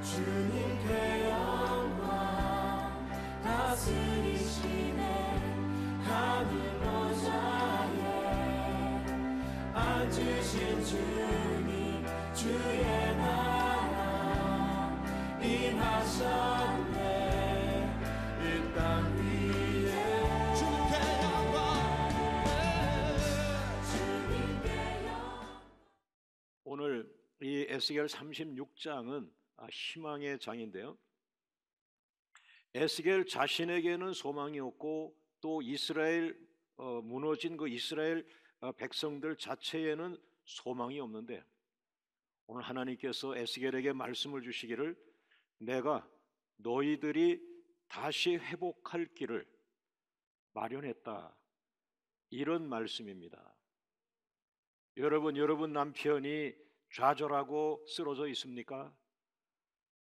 주님께 영광 다스리시네 하늘 보좌에 앉으신 주님 주의 나라 임하셨네 이 땅 위에 주님께 영광. 오늘 이 에스겔 36장은 희망의 장인데요, 에스겔 자신에게는 소망이 없고 또 이스라엘 무너진 그 이스라엘 백성들 자체에는 소망이 없는데, 오늘 하나님께서 에스겔에게 말씀을 주시기를 내가 너희들이 다시 회복할 길을 마련했다, 이런 말씀입니다. 여러분 남편이 좌절하고 쓰러져 있습니까?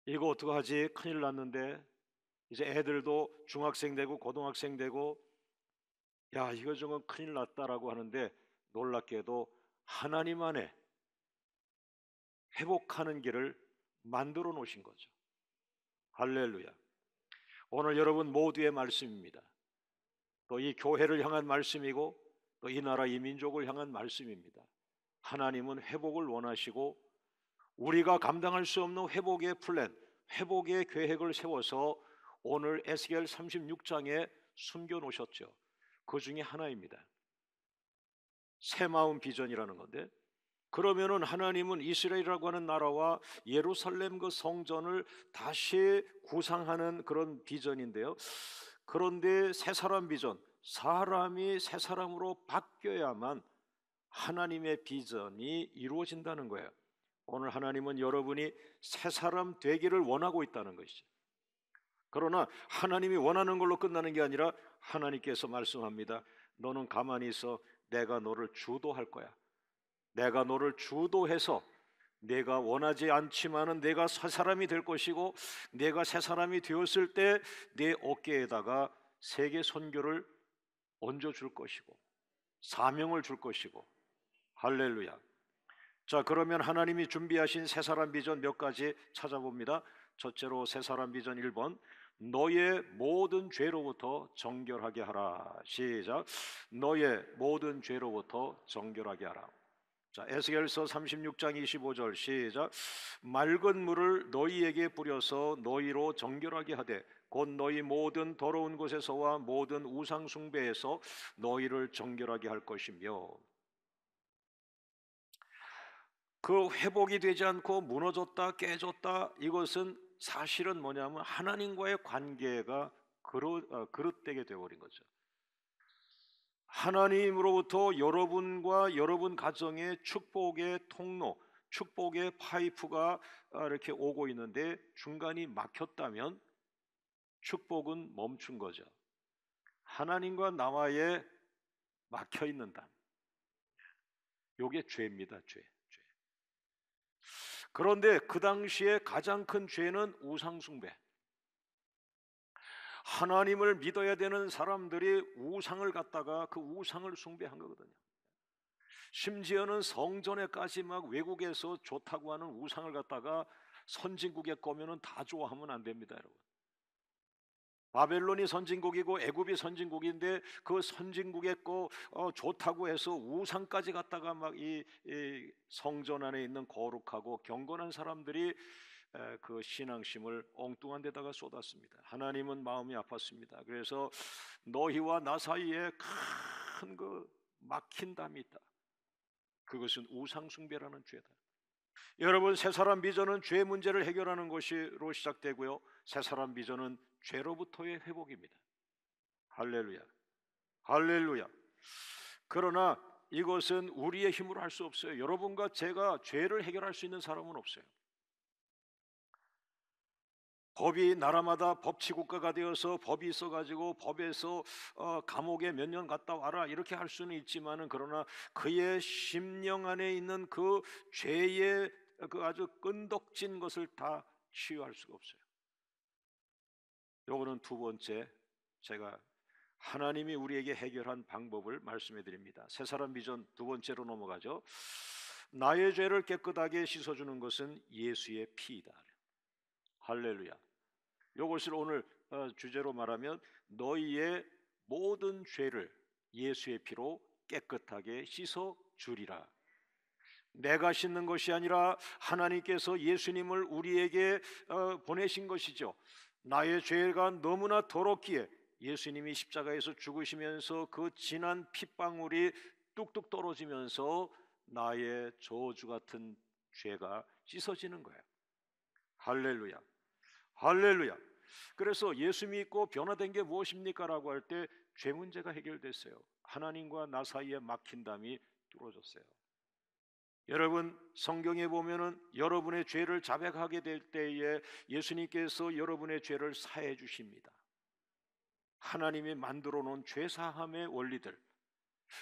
이거 어떡하지? 큰일 났는데, 이제 애들도 중학생 되고 고등학생 되고, 야 이거 좀 큰일 났다라고 하는데, 놀랍게도 하나님 안에 회복하는 길을 만들어 놓으신 거죠. 할렐루야. 오늘 여러분 모두의 말씀입니다. 또 이 교회를 향한 말씀이고 또 이 나라 이 민족을 향한 말씀입니다. 하나님은 회복을 원하시고 우리가 감당할 수 없는 회복의 플랜, 회복의 계획을 세워서 오늘 에스겔 36장에 숨겨 놓으셨죠. 그 중에 하나입니다. 새마음 비전이라는 건데, 그러면은 하나님은 이스라엘이라고 하는 나라와 예루살렘 그 성전을 다시 구상하는 그런 비전인데요, 그런데 새 사람 비전, 사람이 새 사람으로 바뀌어야만 하나님의 비전이 이루어진다는 거예요. 오늘 하나님은 여러분이 새 사람 되기를 원하고 있다는 것이죠. 그러나 하나님이 원하는 걸로 끝나는 게 아니라 하나님께서 말씀합니다. 너는 가만히 있어. 내가 너를 주도할 거야. 내가 너를 주도해서 내가 원하지 않지만은 내가 새 사람이 될 것이고, 내가 새 사람이 되었을 때 내 어깨에다가 세계 선교를 얹어줄 것이고 사명을 줄 것이고. 할렐루야. 자, 그러면 하나님이 준비하신 새 사람 비전 몇 가지 찾아봅니다. 첫째로 새 사람 비전 1번, 너의 모든 죄로부터 정결하게 하라. 시작. 너의 모든 죄로부터 정결하게 하라. 자, 에스겔서 36장 25절 시작. 맑은 물을 너희에게 뿌려서 너희로 정결하게 하되 곧 너희 모든 더러운 곳에서와 모든 우상 숭배에서 너희를 정결하게 할 것이며. 그 회복이 되지 않고 무너졌다 깨졌다, 이것은 사실은 뭐냐면 하나님과의 관계가 그릇되게 되어버린 거죠. 하나님으로부터 여러분과 여러분 가정의 축복의 통로, 축복의 파이프가 이렇게 오고 있는데 중간이 막혔다면 축복은 멈춘 거죠. 하나님과 나와의 막혀있는 담, 이게 죄입니다. 죄. 그런데 그 당시에 가장 큰 죄는 우상숭배. 하나님을 믿어야 되는 사람들이 우상을 갖다가 그 우상을 숭배한 거거든요. 심지어는 성전에까지 막 외국에서 좋다고 하는 우상을 갖다가 선진국에 거면은 다 좋아하면 안 됩니다, 여러분. 바벨론이 선진국이고 애굽이 선진국인데 그 선진국에 거 좋다고 해서 우상까지 갖다가 막 이 성전 안에 있는 거룩하고 경건한 사람들이 그 신앙심을 엉뚱한 데다가 쏟았습니다. 하나님은 마음이 아팠습니다. 그래서 너희와 나 사이에 큰 그 막힌 담이 있다. 그것은 우상 숭배라는 죄다. 여러분, 새 사람 비전은 죄 문제를 해결하는 것으로 시작되고요, 새 사람 비전은 죄로부터의 회복입니다. 할렐루야. 할렐루야. 그러나 이것은 우리의 힘으로 할 수 없어요. 여러분과 제가 죄를 해결할 수 있는 사람은 없어요. 법이 나라마다 법치국가가 되어서 법이 있어가지고 법에서 감옥에 몇 년 갔다 와라 이렇게 할 수는 있지만은, 그러나 그의 심령 안에 있는 그 죄의 그 아주 끈덕진 것을 다 치유할 수가 없어요. 요거는 두 번째, 제가 하나님이 우리에게 해결한 방법을 말씀해 드립니다. 새 사람 비전 두 번째로 넘어가죠. 나의 죄를 깨끗하게 씻어주는 것은 예수의 피이다. 할렐루야. 이것을 오늘 주제로 말하면 너희의 모든 죄를 예수의 피로 깨끗하게 씻어주리라. 내가 씻는 것이 아니라 하나님께서 예수님을 우리에게 보내신 것이죠. 나의 죄가 너무나 더럽기에 예수님이 십자가에서 죽으시면서 그 진한 핏방울이 뚝뚝 떨어지면서 나의 저주 같은 죄가 씻어지는 거예요. 할렐루야. 할렐루야. 그래서 예수 믿고 변화된 게 무엇입니까? 라고 할 때 죄 문제가 해결됐어요. 하나님과 나 사이에 막힌 담이 뚫어졌어요. 여러분, 성경에 보면은 여러분의 죄를 자백하게 될 때에 예수님께서 여러분의 죄를 사해 주십니다. 하나님이 만들어 놓은 죄 사함의 원리들,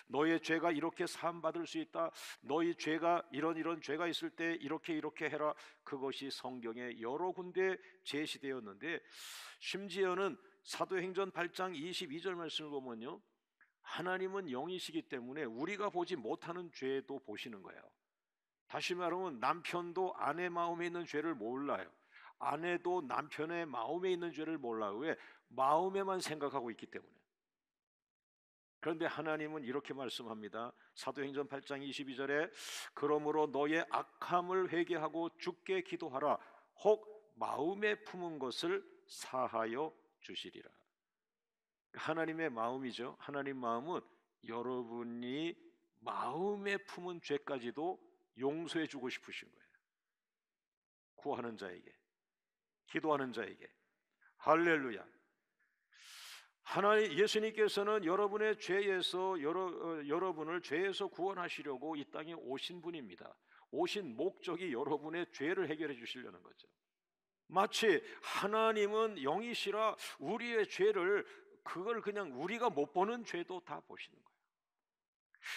너의 죄가 이렇게 사함 받을 수 있다, 너희 죄가 이런 죄가 있을 때 이렇게 해라, 그것이 성경에 여러 군데 제시되었는데, 심지어는 사도행전 8장 22절 말씀을 보면요, 하나님은 영이시기 때문에 우리가 보지 못하는 죄도 보시는 거예요. 다시 말하면 남편도 아내 마음에 있는 죄를 몰라요. 아내도 남편의 마음에 있는 죄를 몰라요. 왜? 마음에만 생각하고 있기 때문에. 그런데 하나님은 이렇게 말씀합니다. 사도행전 8장 22절에 그러므로 너의 악함을 회개하고 주께 기도하라. 혹 마음에 품은 것을 사하여 주시리라. 하나님의 마음이죠. 하나님 마음은 여러분이 마음에 품은 죄까지도 용서해 주고 싶으신 거예요. 구하는 자에게, 기도하는 자에게. 할렐루야. 하나님, 예수님께서는 여러분의 죄에서 여러분을 죄에서 구원하시려고 이 땅에 오신 분입니다. 오신 목적이 여러분의 죄를 해결해 주시려는 거죠. 마치 하나님은 영이시라 우리의 죄를, 그걸 그냥 우리가 못 보는 죄도 다 보시는 거예요.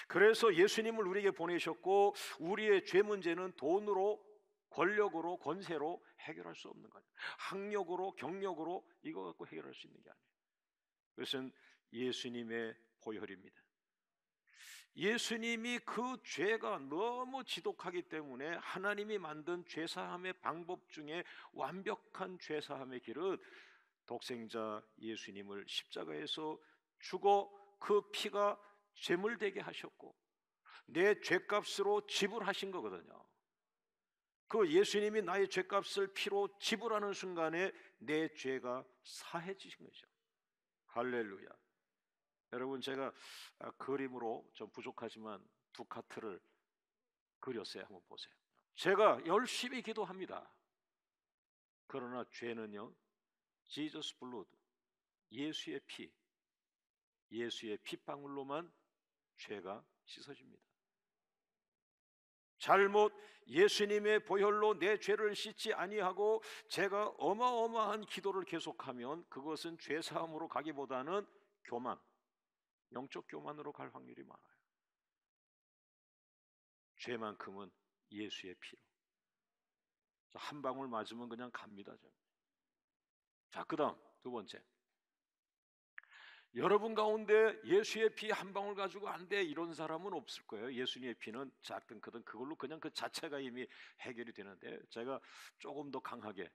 그래서 예수님을 우리에게 보내셨고, 우리의 죄 문제는 돈으로, 권력으로, 권세로 해결할 수 없는 거예요. 학력으로, 경력으로 이거 갖고 해결할 수 있는 게 아니에요. 그것은 예수님의 보혈입니다. 예수님이 그 죄가 너무 지독하기 때문에 하나님이 만든 죄사함의 방법 중에 완벽한 죄사함의 길은 독생자 예수님을 십자가에서 죽어 그 피가 제물되게 하셨고 내 죄값으로 지불하신 거거든요. 그 예수님이 나의 죄값을 피로 지불하는 순간에 내 죄가 사해지신 거죠. 할렐루야. 여러분, 제가 그림으로 좀 부족하지만 두 카트를 그렸어요. 한번 보세요. 제가 열심히 기도합니다. 그러나 죄는요, Jesus blood, 예수의 피, 예수의 핏방울로만 죄가 씻어집니다. 잘못 예수님의 보혈로 내 죄를 씻지 아니하고 제가 어마어마한 기도를 계속하면 그것은 죄사함으로 가기보다는 교만, 영적 교만으로 갈 확률이 많아요. 죄만큼은 예수의 피로. 한 방울 맞으면 그냥 갑니다. 자, 그 다음 두 번째, 여러분 가운데 예수의 피 한 방울 가지고 안 돼 이런 사람은 없을 거예요. 예수님의 피는 작든 크든 그걸로 그냥 그 자체가 이미 해결이 되는데, 제가 조금 더 강하게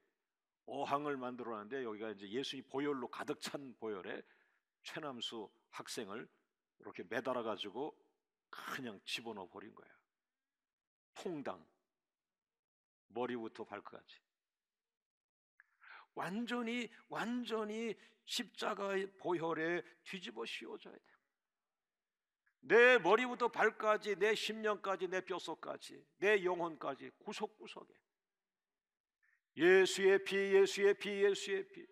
어항을 만들어놨는데 여기가 이제 예수님 보혈로 가득 찬 보혈에 최남수 학생을 이렇게 매달아 가지고 그냥 집어넣어 버린 거예요. 퐁당, 머리부터 발끝까지 완전히 십자가의 보혈에 뒤집어 씌워져야 돼요. 내 머리부터 발까지, 내 심령까지, 내 뼛속까지, 내 영혼까지 구석구석에 예수의 피, 예수의 피, 예수의 피,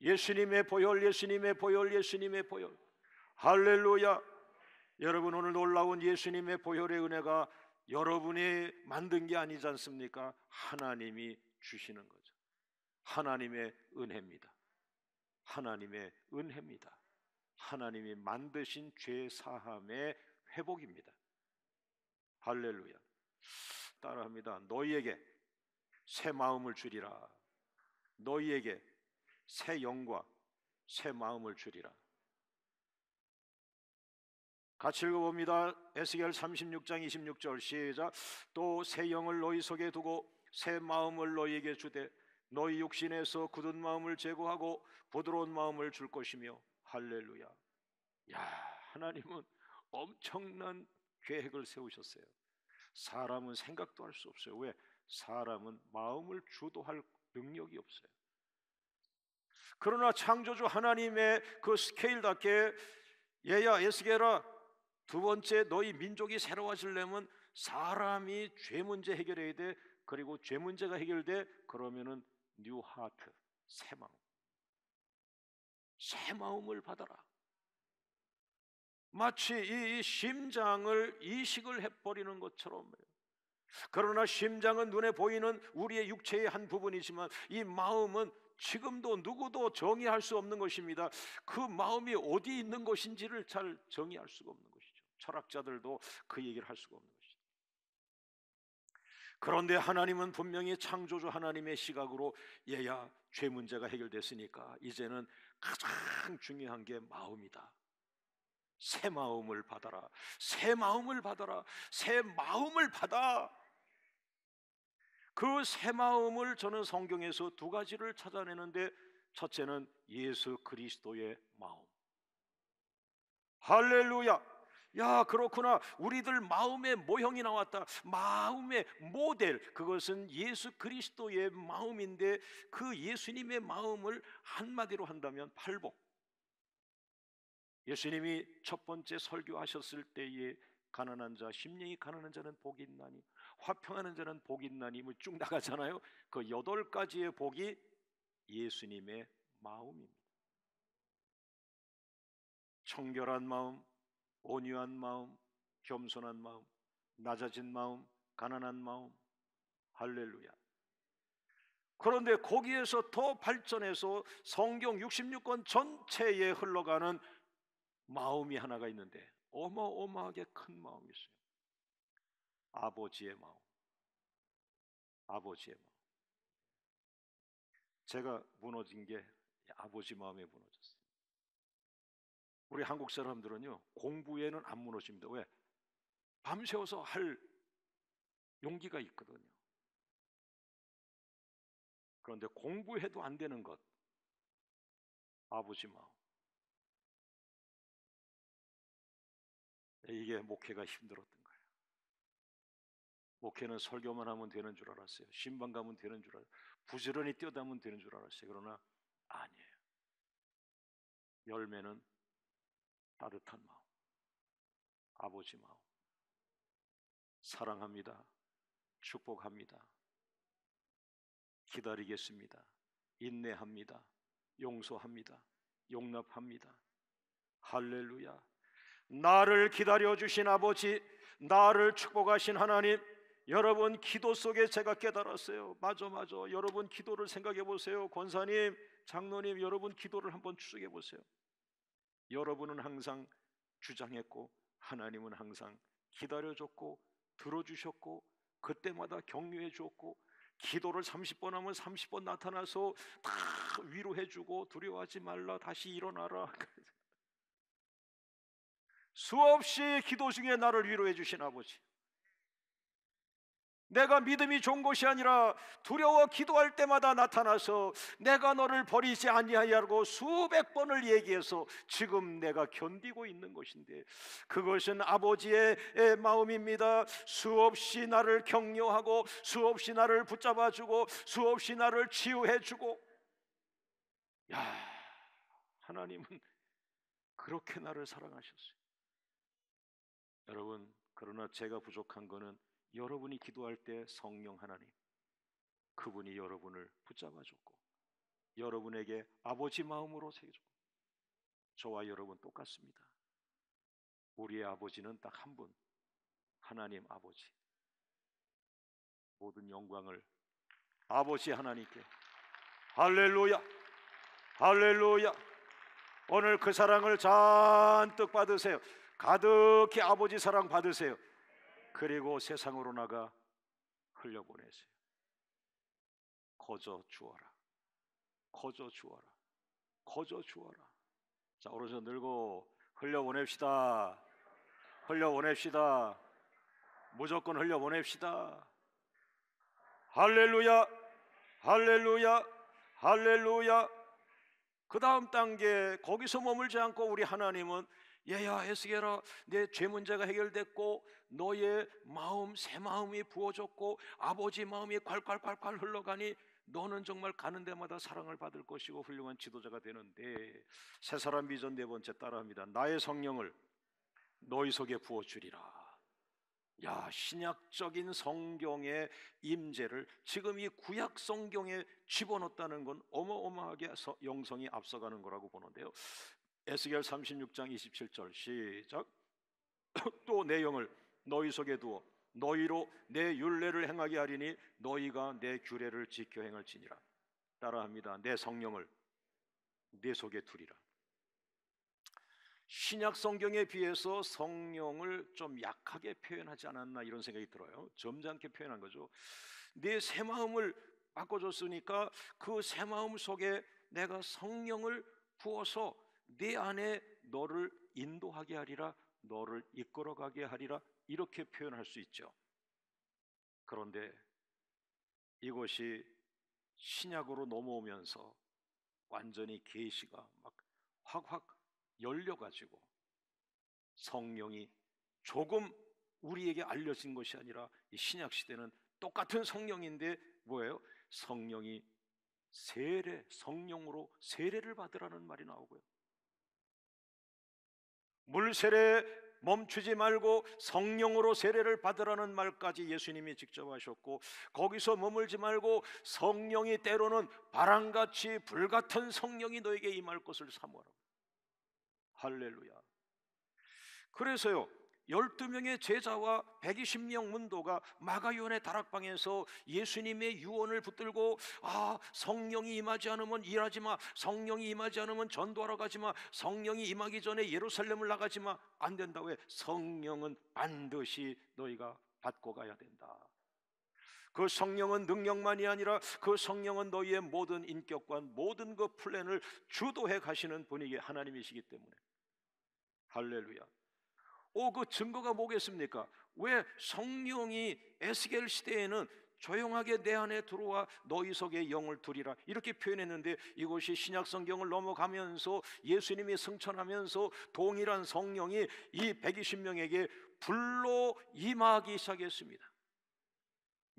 예수님의 보혈, 예수님의 보혈, 예수님의 보혈. 할렐루야. 여러분, 오늘 놀라운 예수님의 보혈의 은혜가 여러분이 만든 게 아니지 않습니까? 하나님이 주시는 거죠. 하나님의 은혜입니다. 하나님의 은혜입니다. 하나님이 만드신 죄 사함의 회복입니다. 할렐루야. 따라합니다. 너희에게 새 마음을 주리라. 너희에게 새 영과 새 마음을 주리라. 같이 읽어봅니다. 에스겔 36장 26절 시작. 또 새 영을 너희 속에 두고 새 마음을 너희에게 주되 너희 육신에서 굳은 마음을 제거하고 부드러운 마음을 줄 것이며. 할렐루야. 야, 하나님은 엄청난 계획을 세우셨어요. 사람은 생각도 할 수 없어요. 왜? 사람은 마음을 주도할 능력이 없어요. 그러나 창조주 하나님의 그 스케일답게 얘야 에스겔아, 두 번째 너희 민족이 새로워지려면 사람이 죄 문제 해결해야 돼. 그리고 죄 문제가 해결돼 그러면은 뉴 하트, 새 마음, 새 마음을 받아라. 마치 이 심장을 이식을 해버리는 것처럼. 그러나 심장은 눈에 보이는 우리의 육체의 한 부분이지만 이 마음은 지금도 누구도 정의할 수 없는 것입니다. 그 마음이 어디 있는 것인지를 잘 정의할 수가 없는 것이죠. 철학자들도 그 얘기를 할 수가 없는 것이죠. 그런데 하나님은 분명히 창조주 하나님의 시각으로 얘야, 죄 문제가 해결됐으니까 이제는 가장 중요한 게 마음이다. 새 마음을 받아라. 새 마음을 받아라. 새 마음을 받아. 그 새 마음을 저는 성경에서 두 가지를 찾아내는데, 첫째는 예수 그리스도의 마음. 할렐루야. 야, 그렇구나. 우리들 마음의 모형이 나왔다. 마음의 모델, 그것은 예수 그리스도의 마음인데, 그 예수님의 마음을 한마디로 한다면 팔복. 예수님이 첫 번째 설교하셨을 때에 가난한 자, 심령이 가난한 자는 복이 있나니, 화평하는 자는 복이 있나니, 뭐 쭉 나가잖아요. 그 8가지의 복이 예수님의 마음입니다. 청결한 마음, 온유한 마음, 겸손한 마음, 낮아진 마음, 가난한 마음. 할렐루야. 그런데 거기에서 더 발전해서 성경 66권 전체에 흘러가는 마음이 하나가 있는데 어마어마하게 큰 마음이 있어요. 아버지의 마음. 아버지의 마음. 제가 무너진 게 아버지 마음에 무너졌어요. 우리 한국 사람들은요, 공부에는 안 무너집니다. 왜? 밤새워서 할 용기가 있거든요. 그런데 공부해도 안 되는 것, 아버지 마음. 이게 목회가 힘들었던 거예요. 목회는 설교만 하면 되는 줄 알았어요. 신방 가면 되는 줄 알았어요. 부지런히 뛰어다면 되는 줄 알았어요. 그러나 아니에요. 열매는 따뜻한 마음, 아버지 마음. 사랑합니다. 축복합니다. 기다리겠습니다. 인내합니다. 용서합니다. 용납합니다. 할렐루야. 나를 기다려주신 아버지, 나를 축복하신 하나님, 여러분 기도 속에 제가 깨달았어요. 맞아. 여러분 기도를 생각해 보세요. 권사님, 장로님, 여러분 기도를 한번 추적해 보세요. 여러분은 항상 주장했고 하나님은 항상 기다려줬고 들어주셨고 그때마다 격려해 주었고, 기도를 30번 하면 30번 나타나서 다 위로해주고 두려워하지 말라, 다시 일어나라. 수없이 기도 중에 나를 위로해 주신 아버지, 내가 믿음이 좋은 것이 아니라 두려워 기도할 때마다 나타나서 내가 너를 버리지 아니하리라고 수백 번을 얘기해서 지금 내가 견디고 있는 것인데, 그것은 아버지의 마음입니다. 수없이 나를 격려하고 수없이 나를 붙잡아주고 수없이 나를 치유해주고. 야, 하나님은 그렇게 나를 사랑하셨어요. 여러분, 그러나 제가 부족한 거는 여러분이 기도할 때 성령 하나님, 그분이 여러분을 붙잡아줬고 여러분에게 아버지 마음으로 새겨줬고. 저와 여러분 똑같습니다. 우리의 아버지는 딱 한 분, 하나님 아버지. 모든 영광을 아버지 하나님께. 할렐루야, 할렐루야. 오늘 그 사랑을 잔뜩 받으세요. 가득히 아버지 사랑 받으세요. 그리고 세상으로 나가 흘려보내세요. 거저 주어라, 거저 주어라, 거저 주어라. 자, 오른손 들고 흘려보냅시다. 흘려보냅시다. 무조건 흘려보냅시다. 할렐루야, 할렐루야, 할렐루야. 그 다음 단계, 거기서 머물지 않고 우리 하나님은 얘야 에스겔아, 내 죄 문제가 해결됐고 너의 마음, 새 마음이 부어졌고 아버지 마음이 콸콸콸콸 흘러가니 너는 정말 가는 데마다 사랑을 받을 것이고 훌륭한 지도자가 되는데, 새 사람 비전 네 번째 따라합니다. 나의 성령을 너희 속에 부어주리라. 야, 신약적인 성경의 임재를 지금 이 구약 성경에 집어넣었다는 건 어마어마하게 영성이 앞서가는 거라고 보는데요. 에스겔 36장 27절 시작. 또 내 영을 너희 속에 두어 너희로 내 율례를 행하게 하리니 너희가 내 규례를 지켜 행할지니라. 따라합니다. 내 성령을 내 속에 두리라. 신약 성경에 비해서 성령을 좀 약하게 표현하지 않았나 이런 생각이 들어요. 점잖게 표현한 거죠. 내 새 마음을 바꿔줬으니까 그 새 마음 속에 내가 성령을 부어서 내 안에 너를 인도하게 하리라, 너를 이끌어가게 하리라, 이렇게 표현할 수 있죠. 그런데 이것이 신약으로 넘어오면서 완전히 계시가 막 확확 열려가지고 성령이 조금 우리에게 알려진 것이 아니라 이 신약 시대는 똑같은 성령인데 뭐예요? 성령이 세례, 성령으로 세례를 받으라는 말이 나오고요. 물 세례 멈추지 말고 성령으로 세례를 받으라는 말까지 예수님이 직접 하셨고, 거기서 머물지 말고 성령이 때로는 바람같이 불같은 성령이 너에게 임할 것을 사모하라. 할렐루야. 그래서요, 12명의 제자와 120명 문도가 마가요한의 다락방에서 예수님의 유언을 붙들고, 아, 성령이 임하지 않으면 일하지 마, 성령이 임하지 않으면 전도하러 가지 마, 성령이 임하기 전에 예루살렘을 나가지 마, 안 된다고 해. 성령은 반드시 너희가 받고 가야 된다. 그 성령은 능력만이 아니라 그 성령은 너희의 모든 인격과 모든 그 플랜을 주도해 가시는 분이 하나님이시기 때문에. 할렐루야. 그 증거가 뭐겠습니까? 왜 성령이 에스겔 시대에는 조용하게 내 안에 들어와 너희 속에 영을 두리라 이렇게 표현했는데, 이것이 신약 성경을 넘어가면서 예수님이 승천하면서 동일한 성령이 이 120명에게 불로 임하기 시작했습니다.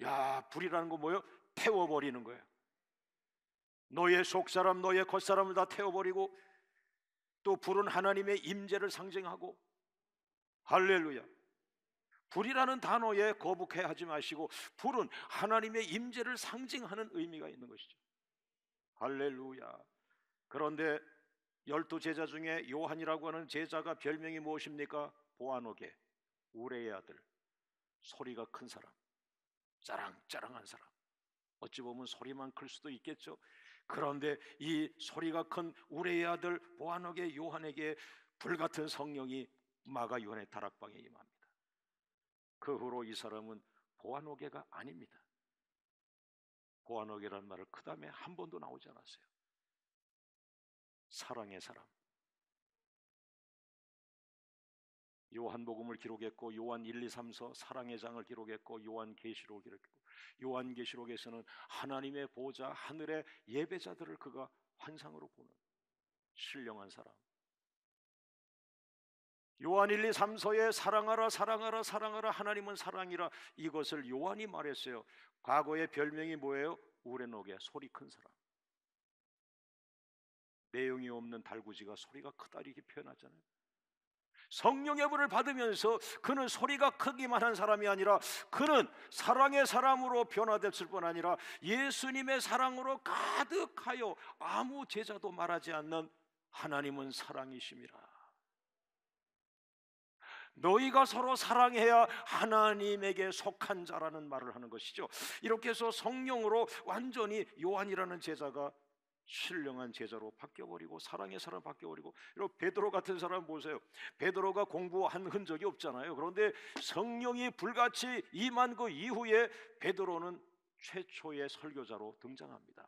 야, 불이라는 건 뭐예요? 태워버리는 거예요. 너의 속사람, 너의 겉사람을 다 태워버리고, 또 불은 하나님의 임재를 상징하고, 할렐루야. 불이라는 단어에 거북해 하지 마시고 불은 하나님의 임재를 상징하는 의미가 있는 것이죠. 할렐루야. 그런데 12제자 중에 요한이라고 하는 제자가 별명이 무엇입니까? 보아노게, 우레의 아들, 소리가 큰 사람, 짜랑짜랑한 사람. 어찌 보면 소리만 클 수도 있겠죠. 그런데 이 소리가 큰 우레의 아들 보아노게 요한에게 불같은 성령이 마가 요한의 다락방에 임합니다. 그 후로 이 사람은 보아노게가 아닙니다. 보아노게라는 말을 그 다음에 한 번도 나오지 않았어요. 사랑의 사람. 요한복음을 기록했고, 요한 1, 2, 3서 사랑의 장을 기록했고, 요한계시록을 기록했고, 요한계시록에서는 하나님의 보좌, 하늘의 예배자들을 그가 환상으로 보는 신령한 사람. 요한 1, 2, 3서에 사랑하라 사랑하라 사랑하라 하나님은 사랑이라, 이것을 요한이 말했어요. 과거의 별명이 뭐예요? 우레노게, 소리 큰 사람. 내용이 없는 달구지가 소리가 크다 이렇게 표현하잖아요. 성령의 불을 받으면서 그는 소리가 크기만 한 사람이 아니라 그는 사랑의 사람으로 변화됐을 뿐 아니라 예수님의 사랑으로 가득하여 아무 제자도 말하지 않는 하나님은 사랑이심이라. 너희가 서로 사랑해야 하나님에게 속한 자라는 말을 하는 것이죠. 이렇게 해서 성령으로 완전히 요한이라는 제자가 신령한 제자로 바뀌어버리고 사랑의 사람 바뀌어버리고, 여러분 베드로 같은 사람 보세요. 베드로가 공부한 흔적이 없잖아요. 그런데 성령이 불같이 임한 그 이후에 베드로는 최초의 설교자로 등장합니다.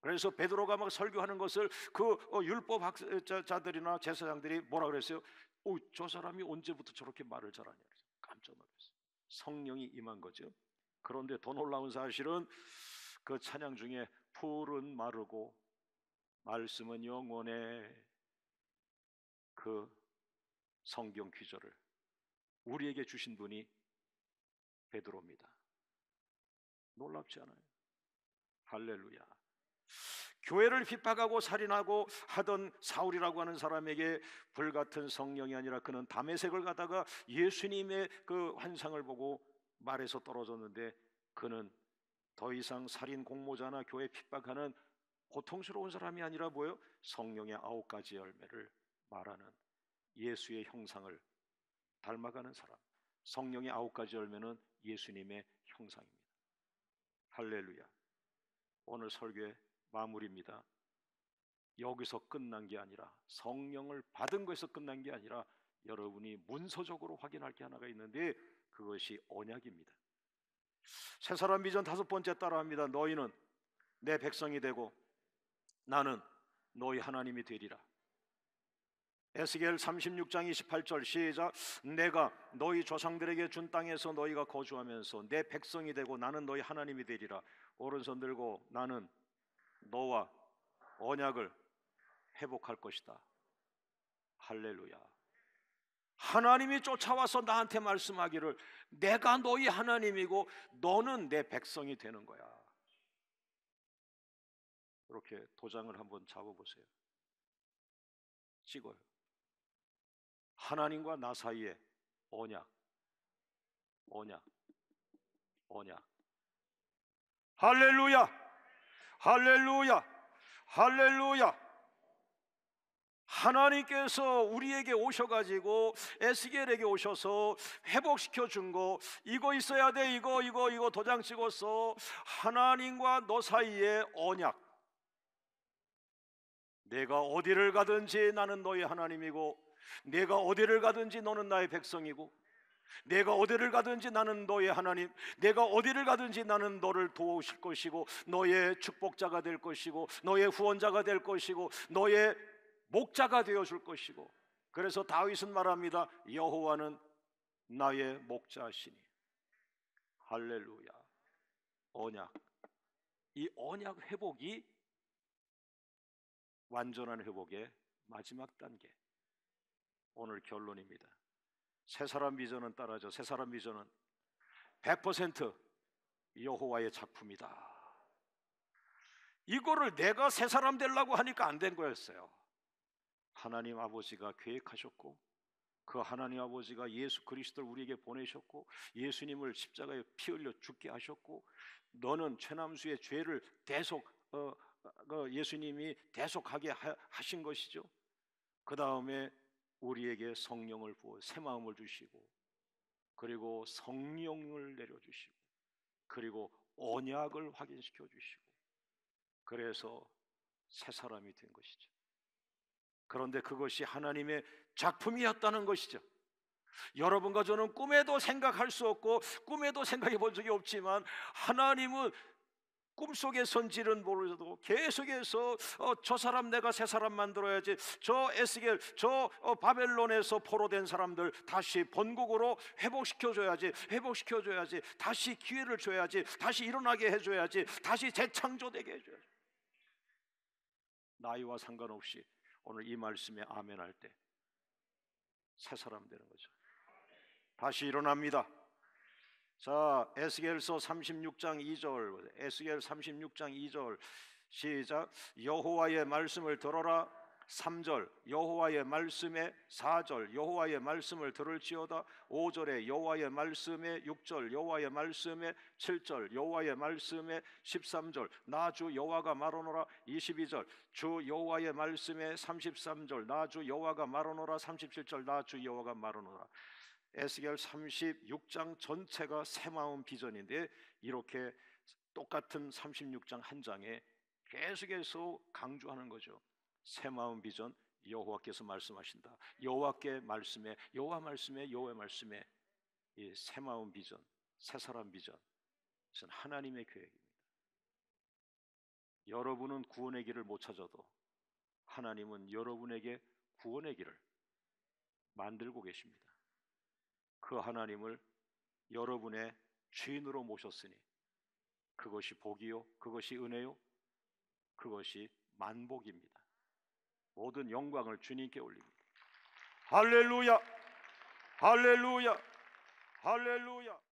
그래서 베드로가 막 설교하는 것을 그 율법학자들이나 제사장들이 뭐라 그랬어요? 저 사람이 언제부터 저렇게 말을 잘하냐. 깜짝 놀랐어요. 성령이 임한 거죠. 그런데 더 놀라운 사실은 그 찬양 중에 풀은 마르고 말씀은 영원해, 그 성경 귀절을 우리에게 주신 분이 베드로입니다. 놀랍지 않아요? 할렐루야. 교회를 핍박하고 살인하고 하던 사울이라고 하는 사람에게 불같은 성령이 아니라 그는 담의 색을 갖다가 예수님의 그 환상을 보고 말에서 떨어졌는데, 그는 더 이상 살인 공모자나 교회 핍박하는 고통스러운 사람이 아니라 뭐예요? 성령의 9가지 열매를 말하는 예수의 형상을 닮아가는 사람. 성령의 9가지 열매는 예수님의 형상입니다. 할렐루야. 오늘 설교의 마무리입니다. 여기서 끝난 게 아니라, 성령을 받은 것에서 끝난 게 아니라 여러분이 문서적으로 확인할 게 하나가 있는데, 그것이 언약입니다. 새사람 비전 5번째 따라합니다. 너희는 내 백성이 되고 나는 너희 하나님이 되리라. 에스겔 36장 28절 시작. 내가 너희 조상들에게 준 땅에서 너희가 거주하면서 내 백성이 되고 나는 너희 하나님이 되리라. 오른손 들고 나는 너와 언약을 회복할 것이다. 할렐루야. 하나님이 쫓아와서 나한테 말씀하기를 내가 너희 하나님이고 너는 내 백성이 되는 거야. 이렇게 도장을 한번 잡아보세요. 찍어요. 하나님과 나 사이에 언약, 언약, 언약. 할렐루야, 할렐루야, 할렐루야. 하나님께서 우리에게 오셔가지고 에스겔에게 오셔서 회복시켜 준 거, 이거 있어야 돼, 이거 도장 찍어서 하나님과 너 사이에 언약. 내가 어디를 가든지 나는 너의 하나님이고, 내가 어디를 가든지 너는 나의 백성이고, 내가 어디를 가든지 나는 너의 하나님, 내가 어디를 가든지 나는 너를 도우실 것이고, 너의 축복자가 될 것이고, 너의 후원자가 될 것이고, 너의 목자가 되어줄 것이고. 그래서 다윗은 말합니다. 여호와는 나의 목자시니. 할렐루야. 언약. 이 언약 회복이 완전한 회복의 마지막 단계. 오늘 결론입니다. 새사람 비전은 따라죠. 새사람 비전은 100% 여호와의 작품이다. 이거를 내가 새사람 되려고 하니까 안 된 거였어요. 하나님 아버지가 계획하셨고, 그 하나님 아버지가 예수 그리스도를 우리에게 보내셨고, 예수님을 십자가에 피 흘려 죽게 하셨고, 너는 최남수의 죄를 대속 예수님이 대속하게 하신 것이죠. 그 다음에 우리에게 성령을 부어 새 마음을 주시고, 그리고 성령을 내려주시고, 그리고 언약을 확인시켜 주시고, 그래서 새 사람이 된 것이죠. 그런데 그것이 하나님의 작품이었다는 것이죠. 여러분과 저는 꿈에도 생각할 수 없고 꿈에도 생각해 본 적이 없지만, 하나님은 꿈속의 선지는 모르셔도 계속해서 저 사람 내가 새 사람 만들어야지, 저 에스겔 저 바벨론에서 포로된 사람들 다시 본국으로 회복시켜줘야지, 다시 기회를 줘야지, 다시 일어나게 해줘야지, 다시 재창조되게 해줘야지. 나이와 상관없이 오늘 이 말씀에 아멘 할 때 새 사람 되는 거죠. 다시 일어납니다. 자, 에스겔서 36장 2절, 에스겔 36장 2절 시작. 여호와의 말씀을 들어라. 3절 여호와의 말씀에, 4절 여호와의 말씀을 들을지어다. 5절에 여호와의 말씀에, 6절 여호와의 말씀에, 7절 여호와의 말씀에, 13절 나 주 여호와가 말하노라. 22절 주 여호와의 말씀에, 33절 나 주 여호와가 말하노라. 37절 나 주 여호와가 말하노라. 에스겔 36장 전체가 새마음 비전인데, 이렇게 똑같은 36장 한 장에 계속해서 강조하는 거죠. 새마음 비전, 여호와께서 말씀하신다. 여호와께 말씀에, 여호와 말씀에, 여호와 말씀에, 이 새마음 비전, 새사람 비전, 이것은 하나님의 계획입니다. 여러분은 구원의 길을 못 찾아도 하나님은 여러분에게 구원의 길을, 만들고 계십니다. 그 하나님을 여러분의 주인으로 모셨으니 그것이 복이요, 그것이 은혜요, 그것이 만복입니다. 모든 영광을 주님께 올립니다. 할렐루야, 할렐루야, 할렐루야.